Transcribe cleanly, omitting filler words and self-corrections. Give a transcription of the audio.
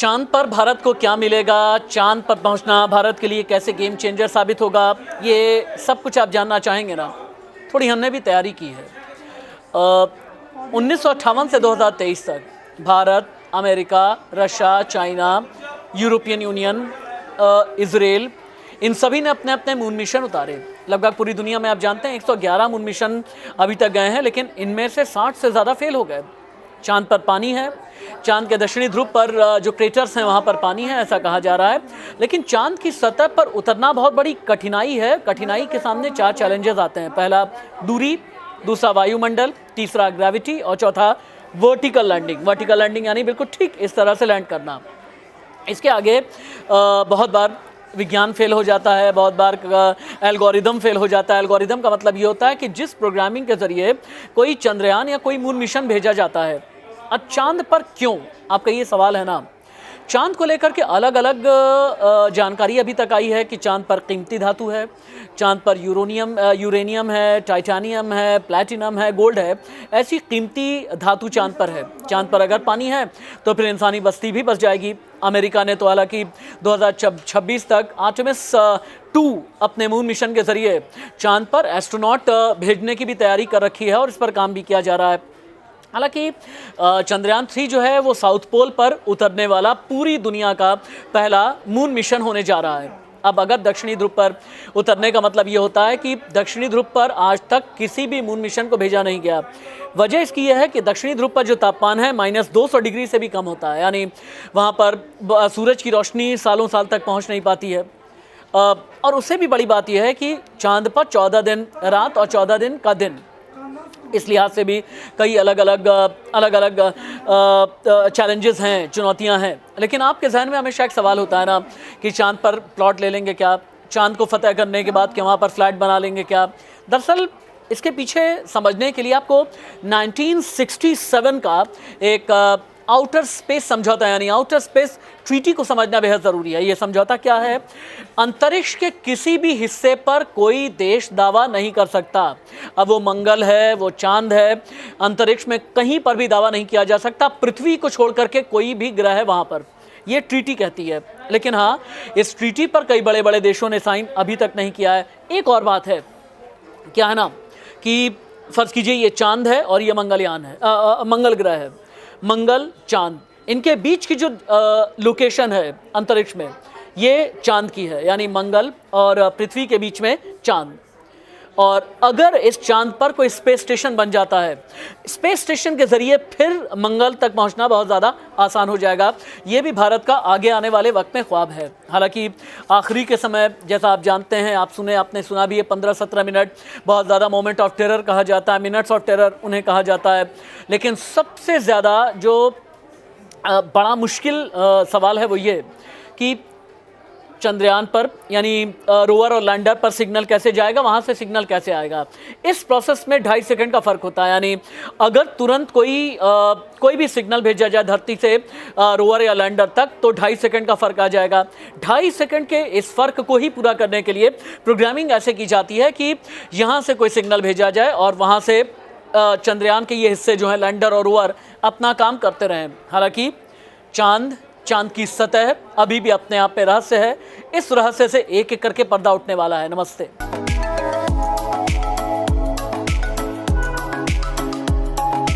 चांद पर भारत को क्या मिलेगा, चांद पर पहुंचना भारत के लिए कैसे गेम चेंजर साबित होगा, ये सब कुछ आप जानना चाहेंगे ना। थोड़ी हमने भी तैयारी की है। 1958 से 2023 तक Bharat, America, Russia, China, European Union, Israel, इन सभी ने अपने अपने मून मिशन उतारे। लगभग पूरी दुनिया में आप जानते हैं 111 मून मिशन अभी तक गए हैं, लेकिन इनमें से 60 से ज़्यादा फेल हो गए। चांद पर पानी है, चांद के दक्षिणी ध्रुव पर जो क्रेटर्स हैं वहाँ पर पानी है, ऐसा कहा जा रहा है। लेकिन चांद की सतह पर उतरना बहुत बड़ी कठिनाई है। कठिनाई के सामने 4 चैलेंजेस आते हैं। पहला दूरी, दूसरा वायुमंडल, तीसरा ग्रेविटी और चौथा वर्टिकल लैंडिंग। वर्टिकल लैंडिंग यानी बिल्कुल ठीक इस तरह से लैंड करना। इसके आगे बहुत बार विज्ञान फेल हो जाता है, बहुत बार एल्गोरिदम फेल हो जाता है। एल्गोरिदम का मतलब ये होता है कि जिस प्रोग्रामिंग के ज़रिए कोई चंद्रयान या कोई मून मिशन भेजा जाता है। अब चांद पर क्यों, आपका ये सवाल है ना। चांद को लेकर के अलग अलग जानकारी अभी तक आई है कि चांद पर कीमती धातु है, चांद पर यूरेनियम है, टाइटेनियम है, प्लैटिनम है, गोल्ड है। ऐसी कीमती धातु चांद पर है। चांद पर अगर पानी है तो फिर इंसानी बस्ती भी बस जाएगी। अमेरिका ने तो हालांकि 2026 तक आर्टेमिस 2 अपने मून मिशन के जरिए चांद पर एस्ट्रोनॉट भेजने की भी तैयारी कर रखी है और इस पर काम भी किया जा रहा है। हालांकि चंद्रयान 3 जो है वो साउथ पोल पर उतरने वाला पूरी दुनिया का पहला मून मिशन होने जा रहा है। अब अगर दक्षिणी ध्रुव पर उतरने का मतलब ये होता है कि दक्षिणी ध्रुव पर आज तक किसी भी मून मिशन को भेजा नहीं गया। वजह इसकी यह है कि दक्षिणी ध्रुव पर जो तापमान है -200 डिग्री से भी कम होता है, यानी वहाँ पर सूरज की रोशनी सालों साल तक पहुँच नहीं पाती है। और उससे भी बड़ी बात यह है कि चांद पर 14 दिन रात और 14 दिन का दिन, इस लिहाज से भी कई अलग अलग चैलेंजेस हैं, चुनौतियां हैं। लेकिन आपके जहन में हमेशा एक सवाल होता है ना कि चांद पर प्लॉट ले लेंगे क्या, चांद को फतेह करने के बाद क्या वहाँ पर फ्लैट बना लेंगे क्या। दरअसल इसके पीछे समझने के लिए आपको 1967 का एक आउटर स्पेस समझौता यानी आउटर स्पेस ट्रीटी को समझना बेहद ज़रूरी है। ये समझौता क्या है? अंतरिक्ष के किसी भी हिस्से पर कोई देश दावा नहीं कर सकता। अब वो मंगल है, वो चांद है, अंतरिक्ष में कहीं पर भी दावा नहीं किया जा सकता, पृथ्वी को छोड़ करके कोई भी ग्रह है वहाँ पर, ये ट्रीटी कहती है। लेकिन हाँ, इस ट्रीटी पर कई बड़े बड़े देशों ने साइन अभी तक नहीं किया है। एक और बात है, क्या है ना कि फ़र्ज़ कीजिए ये चांद है और ये मंगलयान है, मंगल ग्रह है। मंगल, चांद, इनके बीच की जो लोकेशन है अंतरिक्ष में, ये चांद की है, यानी मंगल और पृथ्वी के बीच में चांद। और अगर इस चांद पर कोई स्पेस स्टेशन बन जाता है, स्पेस स्टेशन के ज़रिए फिर मंगल तक पहुंचना बहुत ज़्यादा आसान हो जाएगा। ये भी भारत का आगे आने वाले वक्त में ख्वाब है। हालांकि आखिरी के समय, जैसा आप जानते हैं, आपने सुना भी है, 15-17 मिनट बहुत ज़्यादा मोमेंट ऑफ टेरर कहा जाता है, मिनट्स ऑफ टेरर उन्हें कहा जाता है। लेकिन सबसे ज़्यादा जो बड़ा मुश्किल सवाल है वो ये कि चंद्रयान पर यानी रोवर और लैंडर पर सिग्नल कैसे जाएगा, वहाँ से सिग्नल कैसे आएगा। इस प्रोसेस में 2.5 सेकंड का फ़र्क होता है। यानी अगर तुरंत कोई भी सिग्नल भेजा जाए धरती से रोवर या लैंडर तक तो 2.5 सेकंड का फ़र्क आ जाएगा। 2.5 सेकंड के इस फ़र्क को ही पूरा करने के लिए प्रोग्रामिंग ऐसे की जाती है कि यहाँ से कोई सिग्नल भेजा जाए और वहाँ से चंद्रयान के ये हिस्से जो हैं, लैंडर और रोवर, अपना काम करते रहें। हालाँकि चांद की सतह अभी भी अपने आप में रहस्य है। इस रहस्य से एक एक करके पर्दा उठने वाला है। नमस्ते।